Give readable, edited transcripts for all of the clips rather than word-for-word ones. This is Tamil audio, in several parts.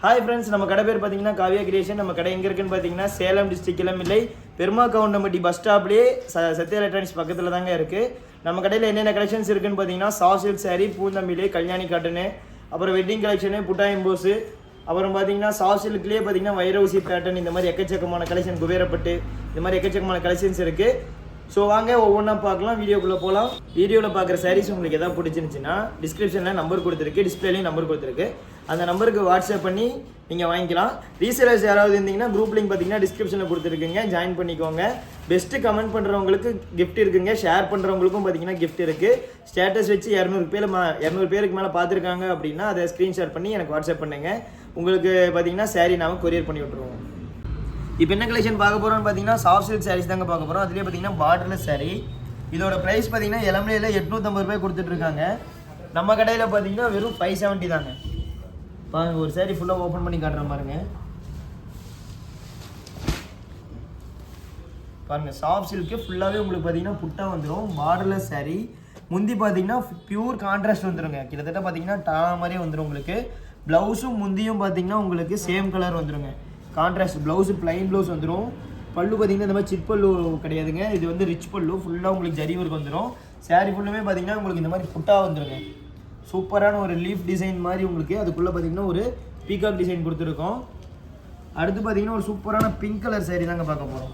Hi friends, நம்ம கடை பேர் பாத்தீங்கன்னா காவியா கிரியேஷன். நம்ம கடை எங்க இருக்குன்னு பாத்தீங்கன்னா சேலம் டிஸ்ட்ரிக்ட் இளம்பிள்ளை பெருமாகவுண்டம்பட்டி பஸ் ஸ்டாப்லயே சத்யா எலக்ட்ரானிக்ஸ் பக்கத்துல தாங்க இருக்கு. நம்ம கடையில என்னென்ன கலெக்ஷன்ஸ் இருக்குன்னு பாத்தீங்கன்னா soft silk saree, பூந்தமிழ், Kalyani cotton, அப்புறம் வெட்டிங் கலெக்ஷன், புட்டா எம்போஸ், அப்புறம் பாத்தீங்கன்னா சாஃப்ட் சில்க்லயே பாத்தீங்கன்னா வைரவுசி பேட்டர்ன், இந்த மாதிரி எக்கச்சக்கமான கலெக்ஷன், குபேரப்பட்டு, இந்த மாதிரி எக்கச்சக்கமான கலெக்ஷன்ஸ் இருக்கு. ஸோ வாங்க ஒவ்வொன்றா பார்க்கலாம், வீடியோக்குள்ளே போகலாம். வீடியோவில் பார்க்குற சாரீஸ் உங்களுக்கு எதாவது பிடிச்சிருந்துச்சின்னா டிஸ்கிரிப்ஷனில் நம்பர் கொடுத்துருக்கு, டிஸ்பிளேலையும் நம்பர் கொடுத்துருக்கு. அந்த நம்பருக்கு வாட்ஸ்அப் பண்ணி நீங்கள் வாங்கிக்கலாம். ரீசேலர்ஸ் யாராவது இருந்தீங்கன்னா குரூப் லிங்க் பார்த்தீங்கன்னா டிஸ்கிரிப்ஷனில் கொடுத்துருக்குங்க, ஜாயின் பண்ணிக்கோங்க. பெஸ்ட்டு கமெண்ட் பண்ணுறவங்களுக்கு கிஃப்ட் இருக்குங்க, ஷேர் பண்ணுறவங்களுக்கும் பார்த்தீங்கன்னா கிஃப்ட் இருக்குது. ஸ்டேட்டஸ் வச்சு 200 பேருக்கு மேலே பார்த்துருக்காங்க அப்படின்னா அதை ஸ்க்ரீன்ஷாட் பண்ணி எனக்கு வாட்ஸ்அப் பண்ணுங்கள். உங்களுக்கு பார்த்தீங்கன்னா சாரீ நாங்கள் கொரியர் பண்ணி விட்ருவோம். இப்போ என்ன கலெக்ஷன் பார்க்க போகிறோம்னு பார்த்தீங்கன்னா சாஃப்ட் சில்க் சாரீஸ் தாங்க பார்க்க போகிறோம். அதுலேயே பார்த்தீங்கன்னா பார்டர்லெஸ் சாரீ. இதோட ப்ரைஸ் பார்த்தீங்கன்னா இளம்பிள்ளையில் 850 ரூபாய் கொடுத்துட்ருக்காங்க. நம்ம கடையில் பார்த்தீங்கன்னா வெறும் 570 தாங்க. பாருங்க, ஒரு சாரீ ஃபுல்லாக ஓப்பன் பண்ணி காட்டுற பாருங்க. பாருங்கள், சாஃப்ட் சில்க்கு ஃபுல்லாகவே உங்களுக்கு பார்த்தீங்கன்னா புட்டா வந்துடும். பார்டர்லெஸ் சாரீ. முந்தி பார்த்தீங்கன்னா பியூர் கான்ட்ராஸ்ட் வந்துடுங்க. கிட்டத்தட்ட பார்த்தீங்கன்னா டாலா மாதிரியே வந்துடும் உங்களுக்கு. ப்ளவுஸும் முந்தியும் பார்த்தீங்கன்னா உங்களுக்கு சேம் கலர் வந்துடுங்க. கான்ட்ராஸ்ட் ப்ளவுஸு, பிளைன் ப்ளவுஸ் வந்துடும். பல்லு பார்த்தீங்கன்னா இந்த மாதிரி சிட் பல்லு கிடையாதுங்க, இது வந்து ரிச் பல்லு. ஃபுல்லாக உங்களுக்கு ஜரி ஒர்க் வந்துடும். சாரீ ஃபுல்லுமே பார்த்தீங்கன்னா உங்களுக்கு இந்த மாதிரி புட்டா வந்துடுங்க. சூப்பரான ஒரு லீஃப் டிசைன் மாதிரி உங்களுக்கு. அதுக்குள்ளே பார்த்தீங்கன்னா ஒரு பீகாக் டிசைன் கொடுத்துருக்கோம். அடுத்து பார்த்தீங்கன்னா ஒரு சூப்பரான பிங்க் கலர் சாரீ தாங்க பார்க்க போகிறோம்.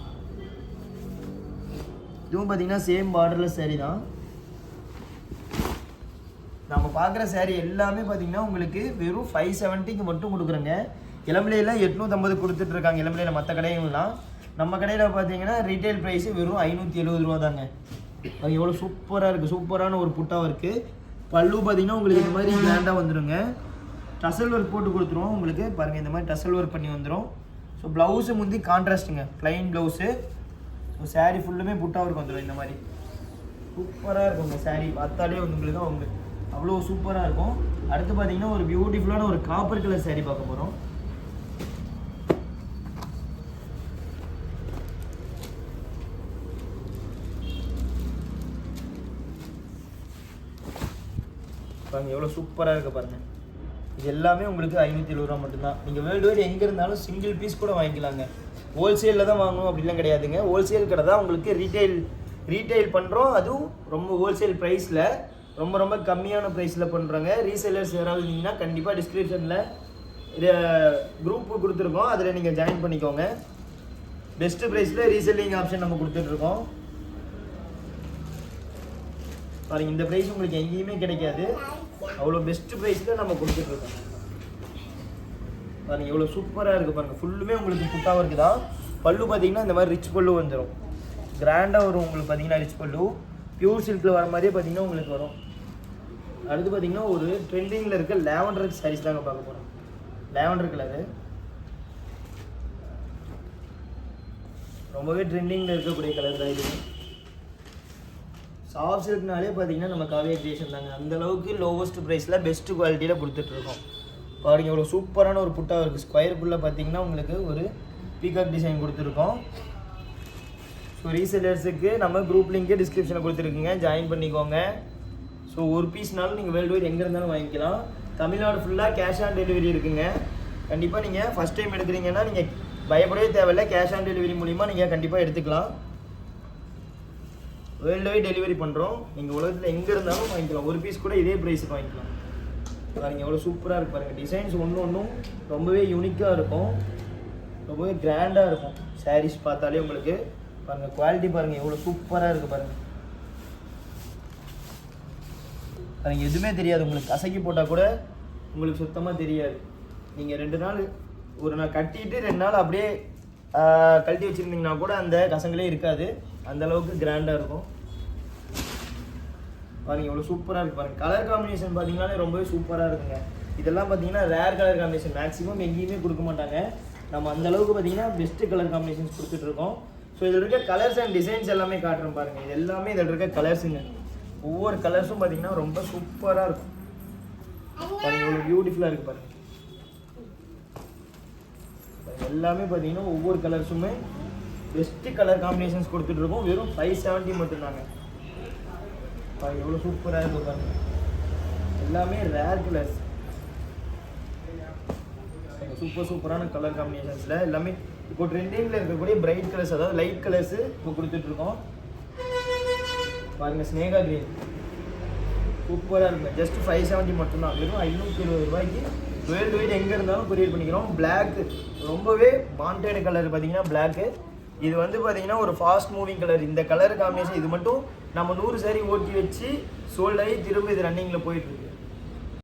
இதுவும் பார்த்தீங்கன்னா சேம் பார்டர்லெஸ் சாரீ தான். நம்ம பார்க்குற சாரீ எல்லாமே பார்த்தீங்கன்னா உங்களுக்கு வெறும் 570க்கு மட்டும் கொடுக்குறோங்க. இளம்பிள்ளையில் 850 கொடுத்துட்ருக்காங்க. இளம்பிள்ளையில் மற்ற கடைகள்லாம். நம்ம கடையில் பார்த்தீங்கன்னா ரீட்டைல் ப்ரைஸு வெறும் 570 ரூபா தாங்க. அது எவ்வளோ சூப்பராக இருக்குது, சூப்பரான ஒரு புட்டாக இருக்குது. பல்லு பார்த்தீங்கன்னா உங்களுக்கு இந்த மாதிரி கிராண்டாக வந்துடுங்க. டசல் ஒர்க் போட்டு கொடுத்துருவோம் உங்களுக்கு. பாருங்கள், இந்த மாதிரி டசல் ஒர்க் பண்ணி வந்துடும். ஸோ ப்ளவுஸு முந்தி கான்ட்ராஸ்ட்டுங்க, ப்ளைன் ப்ளவுஸு. ஸோ சாரீ ஃபுல்லுமே புட்டா ஒர்க் வந்துடும். இந்த மாதிரி சூப்பராக இருக்குங்க சாரீ. பார்த்தாலே உங்களுக்கு அவங்க அவ்வளோ சூப்பராக இருக்கும். அடுத்து பார்த்தீங்கன்னா ஒரு பியூட்டிஃபுல்லான ஒரு காப்பர் கலர் சாரீ பார்க்க போகிறோம். பாருங்க, எவ்வளோ சூப்பராக இருக்குது பாருங்கள். இது எல்லாமே உங்களுக்கு 570 ரூபா மட்டும்தான். நீங்கள் வேர்ல்டு வைடு எங்கே இருந்தாலும் சிங்கிள் பீஸ் கூட வாங்கிக்கலாங்க. ஹோல்சேலில் தான் வாங்கணும் அப்படிலாம் கிடையாதுங்க. ஹோல்சேல் கடை தான் உங்களுக்கு ரீட்டைல் பண்ணுறோம். அதுவும் ரொம்ப ஹோல்சேல் ப்ரைஸில், ரொம்ப ரொம்ப கம்மியான ப்ரைஸில் பண்ணுறாங்க. ரீசேலர்ஸ் யாராவது இருந்தீங்கன்னா கண்டிப்பாக டிஸ்கிரிப்ஷனில் குரூப்பு கொடுத்துருக்கோம், அதில் நீங்கள் ஜாயின் பண்ணிக்கோங்க. பெஸ்ட்டு ப்ரைஸில் ரீசேலிங் ஆப்ஷன் நம்ம கொடுத்துட்ருக்கோம். பாருங்க, இந்த ப்ரைஸ் உங்களுக்கு எங்கேயுமே கிடைக்காது. அவ்வளோ பெஸ்ட்டு ப்ரைஸில் நம்ம கொடுத்துட்ருக்கோம். பாருங்கள், எவ்வளோ சூப்பராக இருக்குது பாருங்கள். ஃபுல்லுமே உங்களுக்கு புட்டாக இருக்குதா. பல்லு பார்த்தீங்கன்னா இந்த மாதிரி ரிச் பல்லு வந்துடும். கிராண்டாக வரும் உங்களுக்கு பார்த்தீங்கன்னா ரிச் பல்லு. பியூர் சில்கில் வர மாதிரியே பார்த்தீங்கன்னா உங்களுக்கு வரும். அடுத்து பார்த்தீங்கன்னா ஒரு ட்ரெண்டிங்கில் இருக்க லேவண்டர் சாரீஸ் தாங்க பார்க்க போகிறோம். லேவண்டர் கலரு ரொம்பவே ட்ரெண்டிங்கில் இருக்கக்கூடிய கலர் தான் இது. சாஃப்ட் சில்க்னாலே பார்த்தீங்கன்னா நம்ம காவியா கிரியேஷன் தாங்க. அந்தளவுக்கு லோவஸ்ட் ப்ரைஸில் பெஸ்ட்டு குவாலிட்டியில் கொடுத்துட்ருக்கோம். பாருங்கள், எவ்வளோ சூப்பரான ஒரு புட்டாக இருக்குது. ஸ்கொயருக்குள்ளே பார்த்தீங்கன்னா உங்களுக்கு ஒரு பீகாக் டிசைன் கொடுத்துருக்கோம். ஸோ ரீசேலர்ஸுக்கு நம்ம குரூப் லிங்க்கு டிஸ்கிரிப்ஷனில் கொடுத்துருக்குங்க, ஜாயின் பண்ணிக்கோங்க. ஸோ ஒரு பீஸ்னாலும் நீங்கள் வேர்ல்டு வைட் எங்கே இருந்தாலும் வாங்கிக்கலாம். தமிழ்நாடு ஃபுல்லாக கேஷ் ஆன் டெலிவரி இருக்குங்க. கண்டிப்பாக நீங்கள் ஃபஸ்ட் டைம் எடுக்கிறீங்கன்னா நீங்கள் பயப்படவே தேவையில்லை. கேஷ் ஆன் டெலிவரி மூலிமா நீங்கள் கண்டிப்பாக எடுத்துக்கலாம். வேர்ல்டு வைட் டெலிவரி பண்ணுறோம். நீங்கள் உலகத்தில் எங்கே இருந்தாலும் வாங்கிக்கலாம். ஒரு பீஸ் கூட இதே ப்ரைஸுக்கு வாங்கிக்கலாம். பாருங்கள், எவ்வளோ சூப்பராக இருக்குது பாருங்கள். டிசைன்ஸ் ஒன்றும் ரொம்பவே யூனிக்காக இருக்கும், ரொம்பவே கிராண்டாக இருக்கும். சாரீஸ் பார்த்தாலே உங்களுக்கு பாருங்கள், குவாலிட்டி பாருங்கள் எவ்வளோ சூப்பராக இருக்குது பாருங்கள். பாருங்கள், எதுவுமே தெரியாது உங்களுக்கு. கசக்கி போட்டால் கூட உங்களுக்கு சுத்தமாக தெரியாது. நீங்கள் 2 நாள், ஒரு நாள் கட்டிட்டு 2 நாள் அப்படியே கழட்டி வச்சுருந்தீங்கன்னா கூட அந்த கசங்களே இருக்காது. அந்தளவுக்கு கிராண்டாக இருக்கும். பாருங்கள், எவ்வளோ சூப்பராக இருக்குது பாருங்கள். கலர் காம்பினேஷன் பார்த்தீங்கன்னாலே ரொம்பவே சூப்பராக இருக்குங்க. இதெல்லாம் பார்த்தீங்கன்னா ரேர் கலர் காம்பினேஷன், மேக்ஸிமம் எங்கேயுமே கொடுக்க மாட்டாங்க. நம்ம அந்தளவுக்கு பார்த்தீங்கன்னா பெஸ்ட்டு கலர் காம்பினேஷன்ஸ் கொடுத்துட்ருக்கோம். ஸோ இதில் இருக்க கலர்ஸ் அண்ட் டிசைன்ஸ் எல்லாமே காட்டுறோம் பாருங்கள். இது எல்லாமே இதில் இருக்க கலர்ஸுங்க. ஒவ்வொரு கலர்ஸும் பார்த்தீங்கன்னா ரொம்ப சூப்பராக இருக்கும். பாருங்கள், எவ்வளோ பியூட்டிஃபுல்லாக இருக்குது பாருங்கள். எல்லாமே பார்த்தீங்கன்னா ஒவ்வொரு கலர்ஸுமே பெஸ்ட்டு கலர் காம்பினேஷன்ஸ் கொடுத்துட்ருக்கோம். வெறும் 570 மட்டும்தாங்க. எவ்வளோ சூப்பராக இருக்குது பாருங்கள். எல்லாமே ரேர் கலர்ஸ். சூப்பரான கலர் காம்பினேஷன்ஸில் எல்லாமே இப்போ ட்ரெண்டிங்கில் இருக்கக்கூடிய பிரைட் கலர்ஸ், அதாவது லைட் கலர்ஸு இப்போ கொடுத்துட்ருக்கோம். பாருங்கள், ஸ்னேகா க்ரீன் சூப்பராக இருக்குங்க. ஜஸ்ட் 570 மட்டும்தான், வெறும் 520 ரூபாய்க்கு வேர்ல்டு வைட் எங்கே இருந்தாலும் கொரியர் பண்ணிக்கிறோம். பிளாக் ரொம்பவே வாண்டட் கலர் பார்த்தீங்கன்னா பிளாக்கு. இது வந்து பார்த்தீங்கன்னா ஒரு ஃபாஸ்ட் மூவிங் கலர். இந்த கலர் காம்பினேஷன் இது மட்டும் நம்ம 100 saree ஓட்டி வச்சு சோல்ட் ஆகி திரும்ப இது ரன்னிங்கில் போயிட்டுருக்கு.